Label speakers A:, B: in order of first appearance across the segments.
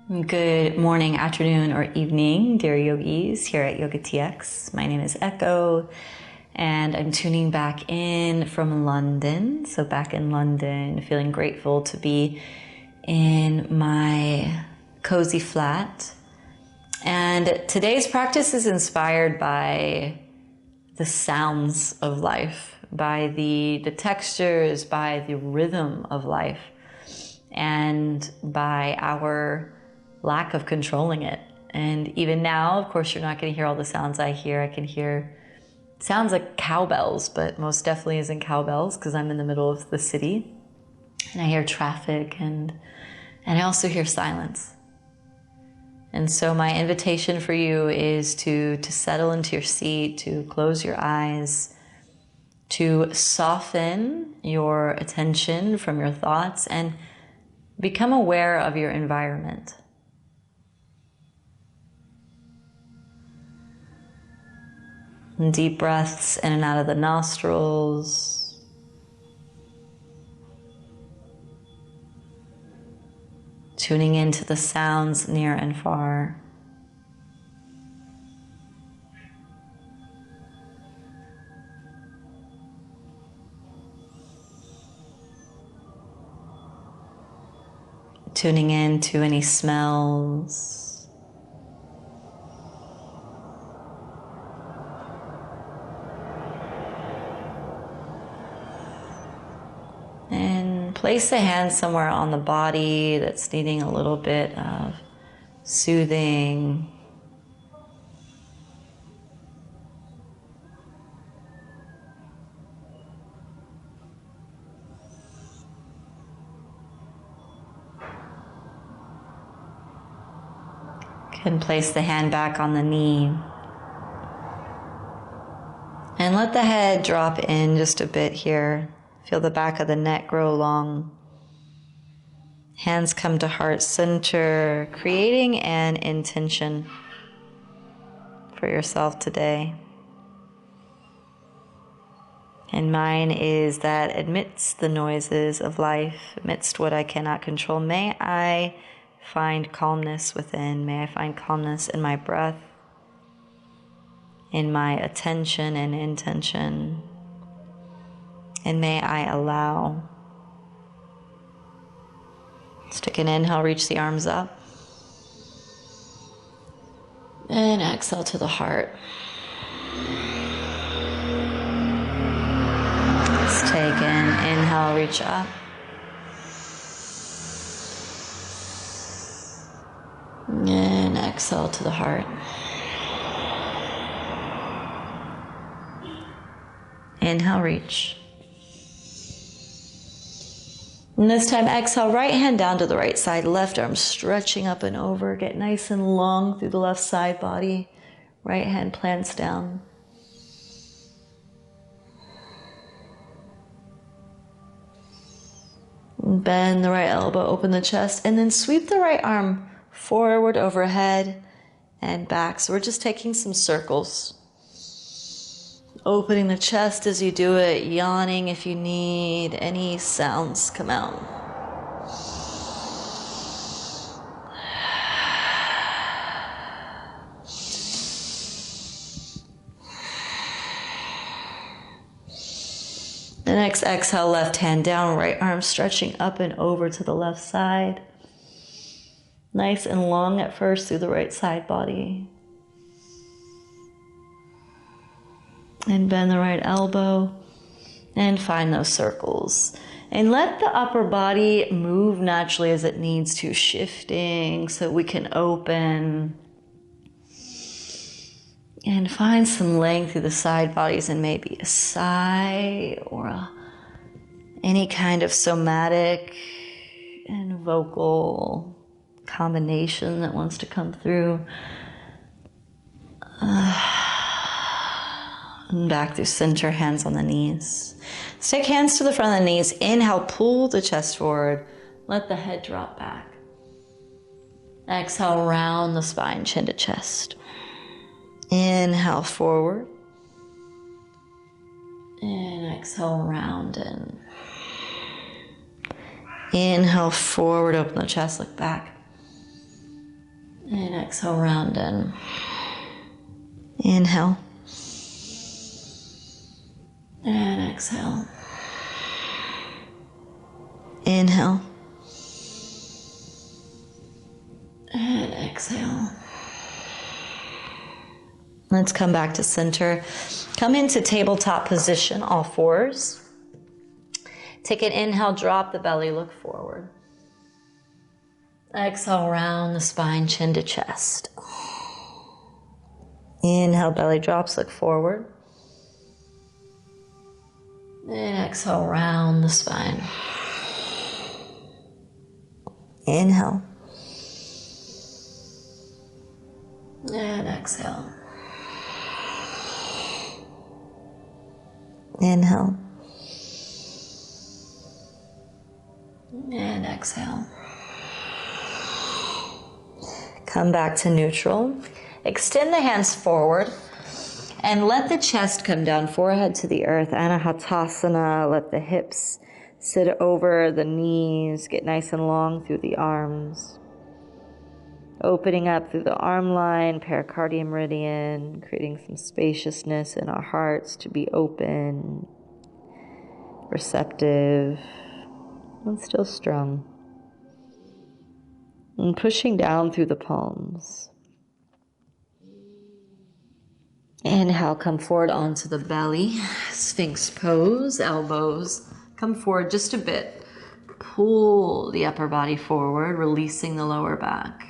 A: Good morning, afternoon, or evening, dear yogis here at Yoga TX. My name is Echo, and I'm tuning back in from London. So back in London, feeling grateful to be in my cozy flat. And today's practice is inspired by the sounds of life, by the textures, by the rhythm of life, and by our lack of controlling it. And even now, of course, you're not going to hear all the sounds I hear. I can hear sounds like cowbells, but most definitely isn't cowbells because I'm in the middle of the city, and I hear traffic and I also hear silence. And so my invitation for you is to settle into your seat, to close your eyes, to soften your attention from your thoughts and become aware of your environment. And deep breaths in and out of the nostrils. Tuning into the sounds near and far. Tuning in to any smells. And place the hand somewhere on the body that's needing a little bit of soothing. Can place the hand back on the knee. And let the head drop in just a bit here. Feel the back of the neck grow long. Hands come to heart center, creating an intention for yourself today. And mine is that amidst the noises of life, amidst what I cannot control, may I find calmness within. May I find calmness in my breath, in my attention and intention. And may I allow. Let's take an inhale, reach the arms up. And exhale to the heart. Let's take an inhale, reach up. And exhale to the heart. Inhale, reach. And this time, exhale, right hand down to the right side, left arm stretching up and over. Get nice and long through the left side body. Right hand plants down. Bend the right elbow, open the chest, and then sweep the right arm forward, overhead, and back. So we're just taking some circles. Opening the chest as you do it, yawning if you need. Any sounds come out. The next exhale, left hand down, right arm stretching up and over to the left side. Nice and long at first through the right side body. And bend the right elbow and find those circles. And let the upper body move naturally as it needs to, shifting so we can open. And find some length through the side bodies and maybe a sigh or any kind of somatic and vocal combination that wants to come through. And back through center, hands on the knees. Let's take hands to the front of the knees. Inhale, pull the chest forward. Let the head drop back. Exhale, round the spine, chin to chest. Inhale, forward. And exhale, round in. Inhale, forward, open the chest, look back. And exhale, round in. Inhale. And exhale. Inhale. And exhale. Let's come back to center. Come into tabletop position, all fours. Take an inhale, drop the belly, look forward. Exhale, round the spine, chin to chest. Inhale, belly drops, look forward. And exhale, round the spine. Inhale. And exhale. Inhale. And exhale. Come back to neutral. Extend the hands forward and let the chest come down, forehead to the earth. Anahatasana. Let the hips sit over the knees. Get nice and long through the arms. Opening up through the arm line, pericardium meridian, creating some spaciousness in our hearts to be open, receptive, and still strong. And pushing down through the palms. Inhale, come forward onto the belly, Sphinx pose, elbows come forward just a bit. Pull the upper body forward, releasing the lower back.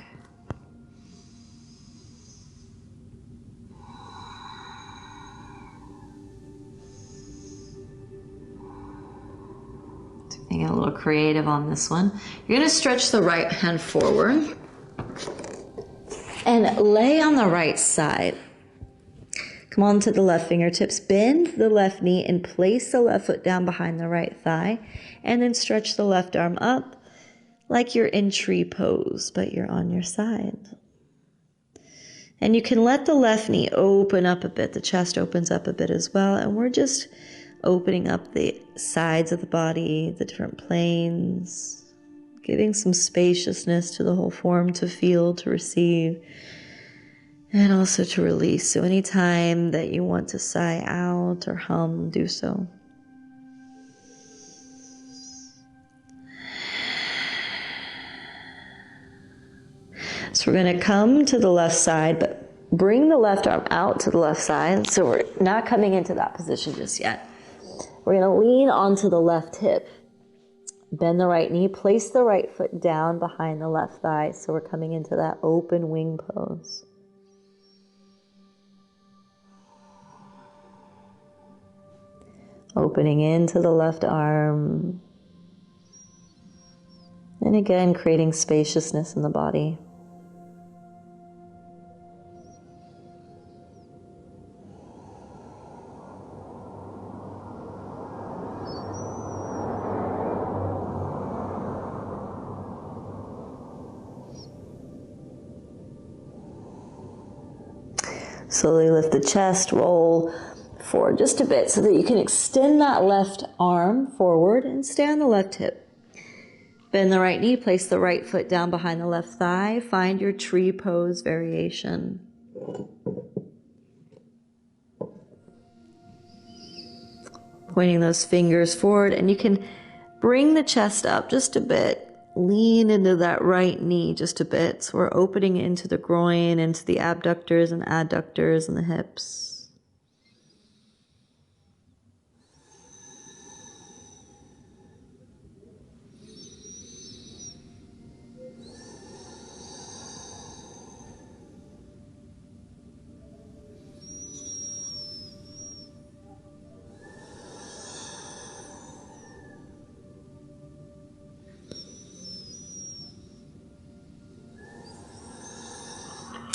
A: Getting a little creative on this one. You're going to stretch the right hand forward and lay on the right side. Come on to the left fingertips, bend the left knee and place the left foot down behind the right thigh, and then stretch the left arm up like you're in tree pose, but you're on your side. And you can let the left knee open up a bit, the chest opens up a bit as well, and we're just opening up the sides of the body, the different planes, giving some spaciousness to the whole form to feel, to receive, and also to release. So anytime that you want to sigh out or hum, do so. So we're going to come to the left side, but bring the left arm out to the left side. So we're not coming into that position just yet. We're going to lean onto the left hip. Bend the right knee, place the right foot down behind the left thigh. So we're coming into that open wing pose. Opening into the left arm. And again, creating spaciousness in the body. Slowly lift the chest, roll forward just a bit so that you can extend that left arm forward and stay on the left hip. Bend the right knee, place the right foot down behind the left thigh. Find your tree pose variation. Pointing those fingers forward, and you can bring the chest up just a bit. Lean into that right knee just a bit. So we're opening into the groin, into the abductors and adductors and the hips.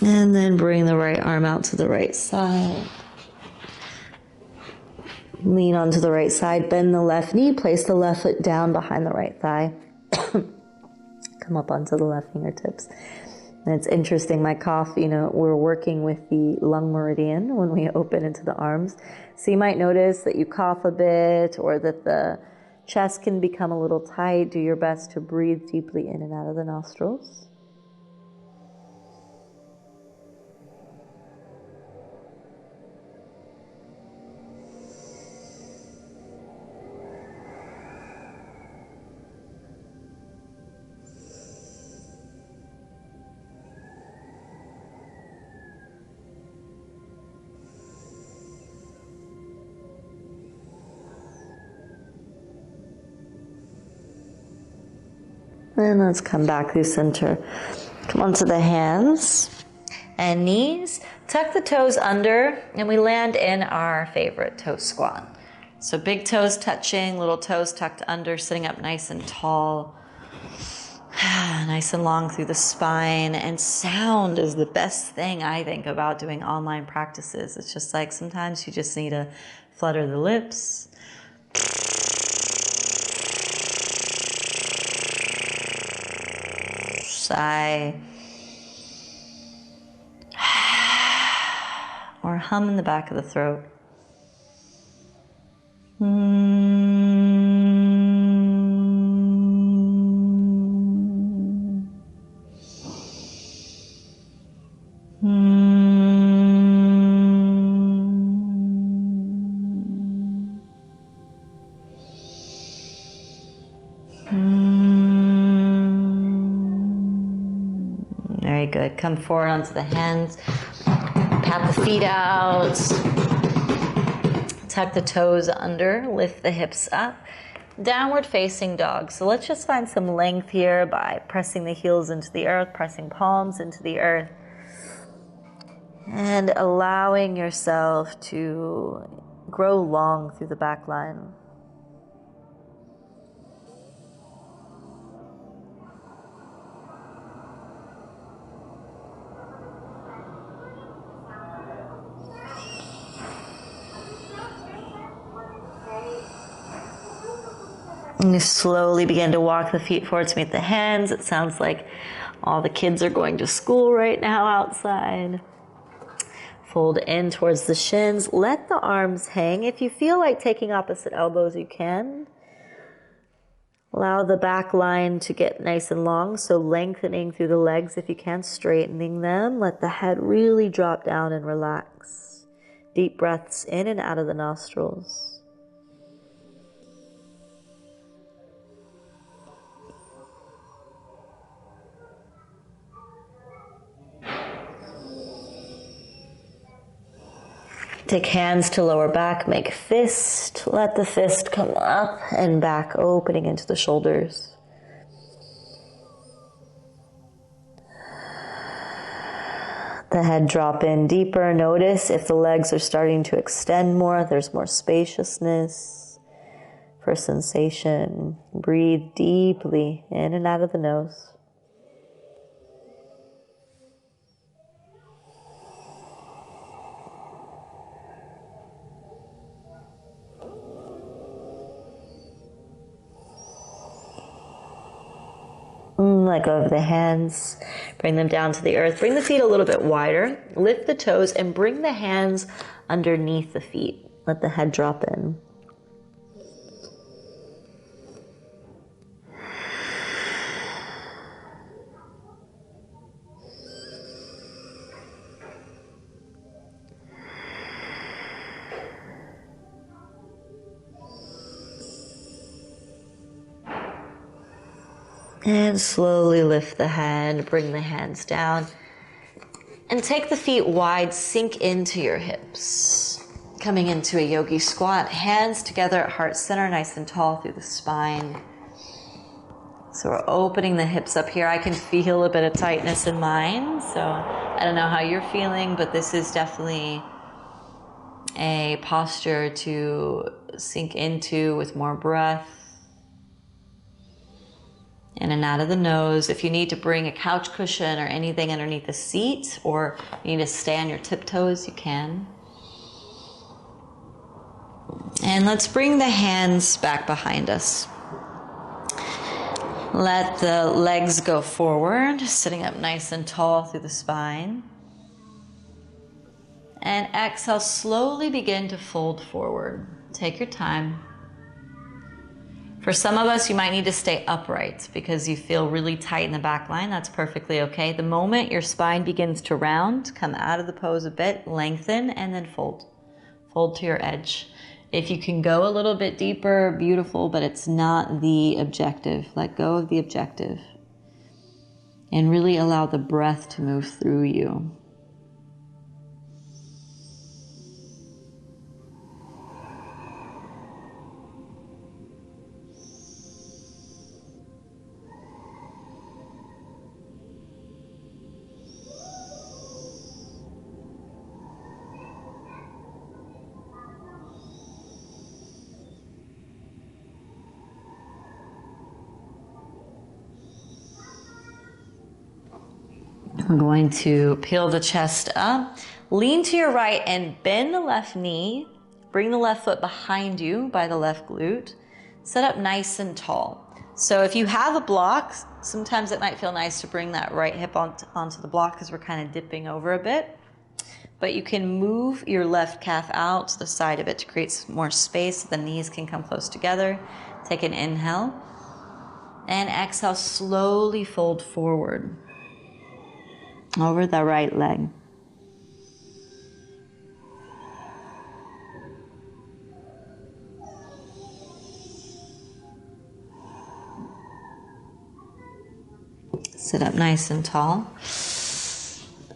A: And then bring the right arm out to the right side. Lean onto the right side, bend the left knee, place the left foot down behind the right thigh. Come up onto the left fingertips. And it's interesting, my cough, we're working with the lung meridian when we open into the arms. So you might notice that you cough a bit or that the chest can become a little tight. Do your best to breathe deeply in and out of the nostrils. And let's come back through center. Come onto the hands and knees. Tuck the toes under, and we land in our favorite toe squat. So big toes touching, little toes tucked under, sitting up nice and tall. Nice and long through the spine. And sound is the best thing, I think, about doing online practices. It's just like sometimes you just need to flutter the lips. Sigh. Or hum in the back of the throat. Very good. Come forward onto the hands. Pat the feet out. Tuck the toes under. Lift the hips up. Downward facing dog. So let's just find some length here by pressing the heels into the earth, pressing palms into the earth, and allowing yourself to grow long through the back line. And you slowly begin to walk the feet forward to meet the hands. It sounds like all the kids are going to school right now outside. Fold in towards the shins. Let the arms hang. If you feel like taking opposite elbows, you can. Allow the back line to get nice and long, so lengthening through the legs if you can, straightening them. Let the head really drop down and relax. Deep breaths in and out of the nostrils. Take hands to lower back, make fist. Let the fist come up and back, opening into the shoulders. The head drop in deeper. Notice if the legs are starting to extend more, there's more spaciousness for sensation. Breathe deeply in and out of the nose. Let go of the hands, bring them down to the earth. Bring the feet a little bit wider. Lift the toes and bring the hands underneath the feet. Let the head drop in. And slowly lift the head, bring the hands down, and take the feet wide, sink into your hips. Coming into a yogi squat, hands together at heart center, nice and tall through the spine. So we're opening the hips up here. I can feel a bit of tightness in mine, so I don't know how you're feeling, but this is definitely a posture to sink into with more breath. In and out of the nose. If you need to bring a couch cushion or anything underneath the seat, or you need to stay on your tiptoes, you can. And let's bring the hands back behind us. Let the legs go forward, sitting up nice and tall through the spine. And exhale, slowly begin to fold forward. Take your time. For some of us, you might need to stay upright because you feel really tight in the back line. That's perfectly okay. The moment your spine begins to round, come out of the pose a bit, lengthen, and then fold. Fold to your edge. If you can go a little bit deeper, beautiful, but it's not the objective. Let go of the objective. And really allow the breath to move through you. I'm going to peel the chest up, lean to your right and bend the left knee. Bring the left foot behind you by the left glute. Sit up nice and tall. So if you have a block, sometimes it might feel nice to bring that right hip onto the block because we're kind of dipping over a bit. But you can move your left calf out to the side of it to create some more space so the knees can come close together. Take an inhale. And exhale, slowly fold forward over the right leg. Sit up nice and tall.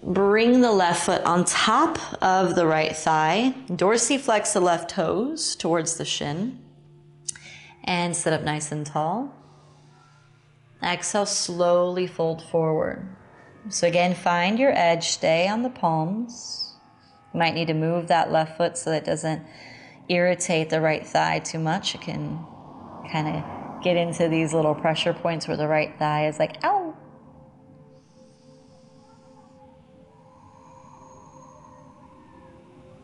A: Bring the left foot on top of the right thigh. Dorsiflex the left toes towards the shin. And sit up nice and tall. Exhale, slowly fold forward. So again, find your edge, stay on the palms. You might need to move that left foot so that it doesn't irritate the right thigh too much. It can kind of get into these little pressure points where the right thigh is like, ow.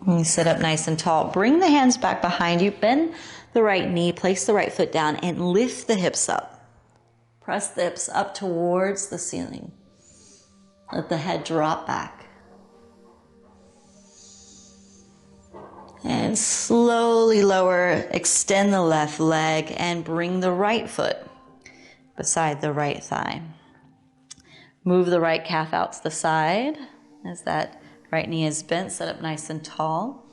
A: And you sit up nice and tall. Bring the hands back behind you. Bend the right knee. Place the right foot down and lift the hips up. Press the hips up towards the ceiling. Let the head drop back. And slowly lower. Extend the left leg and bring the right foot beside the right thigh. Move the right calf out to the side as that right knee is bent. Sit up nice and tall.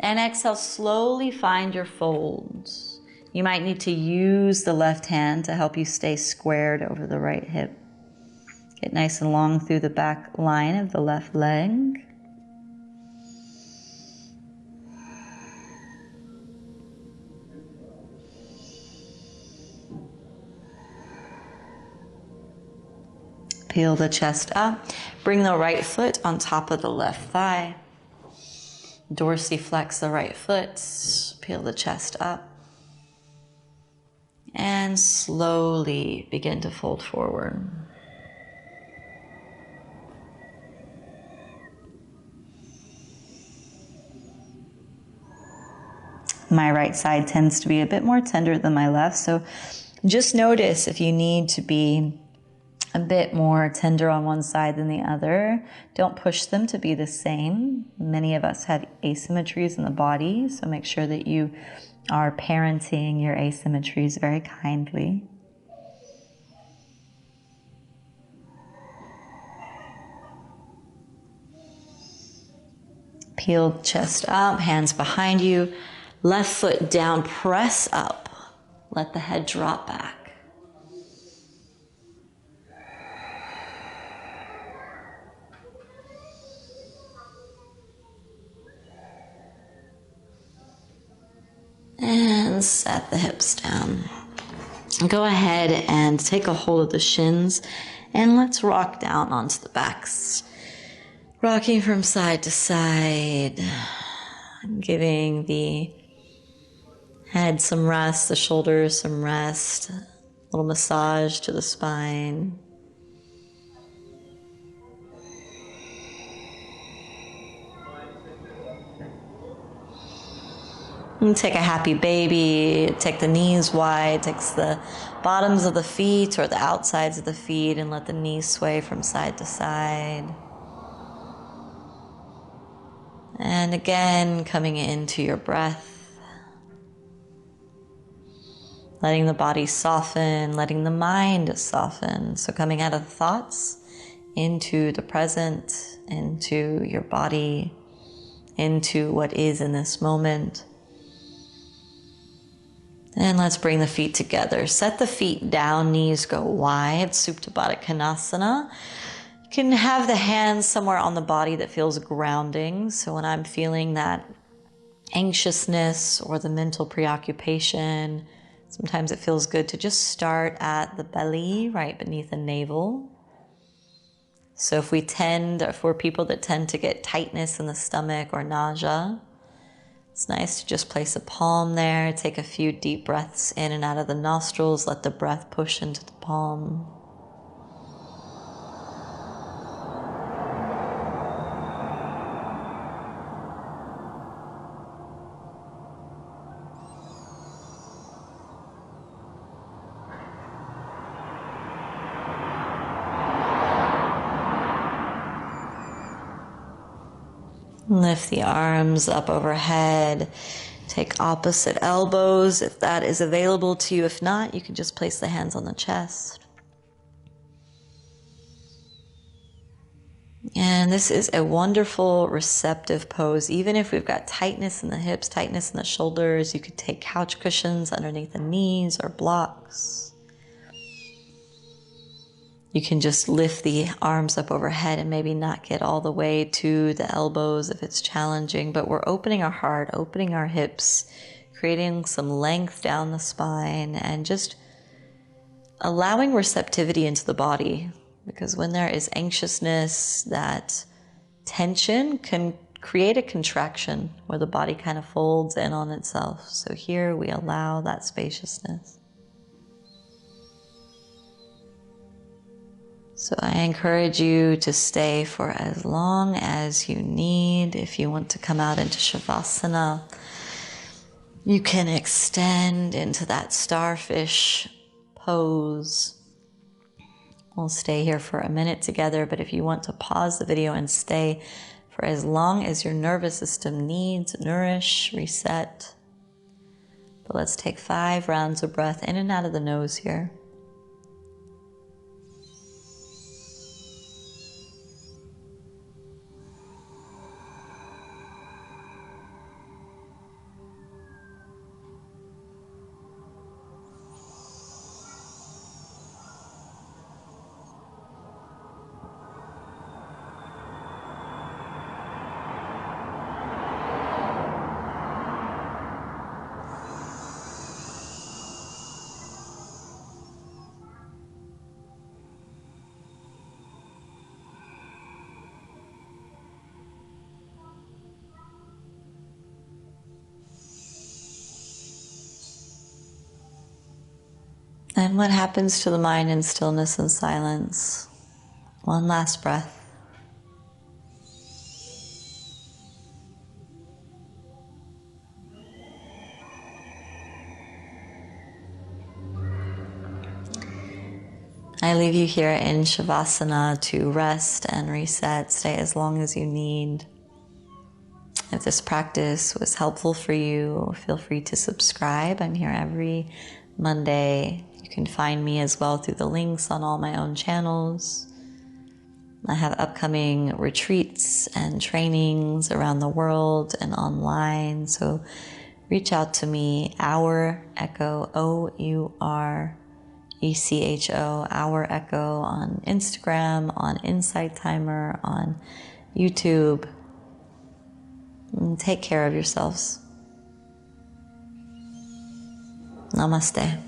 A: And exhale, slowly find your folds. You might need to use the left hand to help you stay squared over the right hip. Get nice and long through the back line of the left leg. Peel the chest up. Bring the right foot on top of the left thigh. Dorsiflex the right foot. Peel the chest up. And slowly begin to fold forward. My right side tends to be a bit more tender than my left, so just notice if you need to be a bit more tender on one side than the other. Don't push them to be the same. Many of us have asymmetries in the body, so make sure that you are parenting your asymmetries very kindly. Peel the chest up, hands behind you, left foot down, press up. Let the head drop back. And set the hips down. Go ahead and take a hold of the shins and let's rock down onto the backs. Rocking from side to side. Giving the head some rest, the shoulders some rest. A little massage to the spine. And take a happy baby, take the knees wide, takes the bottoms of the feet or the outsides of the feet and let the knees sway from side to side. And again, coming into your breath. Letting the body soften, letting the mind soften. So coming out of the thoughts into the present, into your body, into what is in this moment. And let's bring the feet together. Set the feet down, knees go wide, Supta Baddha Konasana. You can have the hands somewhere on the body that feels grounding. So when I'm feeling that anxiousness or the mental preoccupation, sometimes it feels good to just start at the belly, right beneath the navel. So if we're people that tend to get tightness in the stomach or nausea, it's nice to just place a palm there, take a few deep breaths in and out of the nostrils, let the breath push into the palm. Lift the arms up overhead. Take opposite elbows if that is available to you. If not, you can just place the hands on the chest. And this is a wonderful receptive pose. Even if we've got tightness in the hips, tightness in the shoulders, you could take couch cushions underneath the knees or blocks. You can just lift the arms up overhead and maybe not get all the way to the elbows if it's challenging, but we're opening our heart, opening our hips, creating some length down the spine, and just allowing receptivity into the body. Because when there is anxiousness, that tension can create a contraction where the body kind of folds in on itself. So here we allow that spaciousness. So I encourage you to stay for as long as you need. If you want to come out into Shavasana, you can extend into that starfish pose. We'll stay here for a minute together, but if you want to pause the video and stay for as long as your nervous system needs, nourish, reset. But let's take 5 rounds of breath in and out of the nose here. And what happens to the mind in stillness and silence? One last breath. I leave you here in Shavasana to rest and reset. Stay as long as you need. If this practice was helpful for you, feel free to subscribe. I'm here every Monday. You can find me as well through the links on all my own channels. I have upcoming retreats and trainings around the world and online. So reach out to me, Our Echo, OURECHO, Our Echo on Instagram, on Insight Timer, on YouTube. And take care of yourselves. Namaste.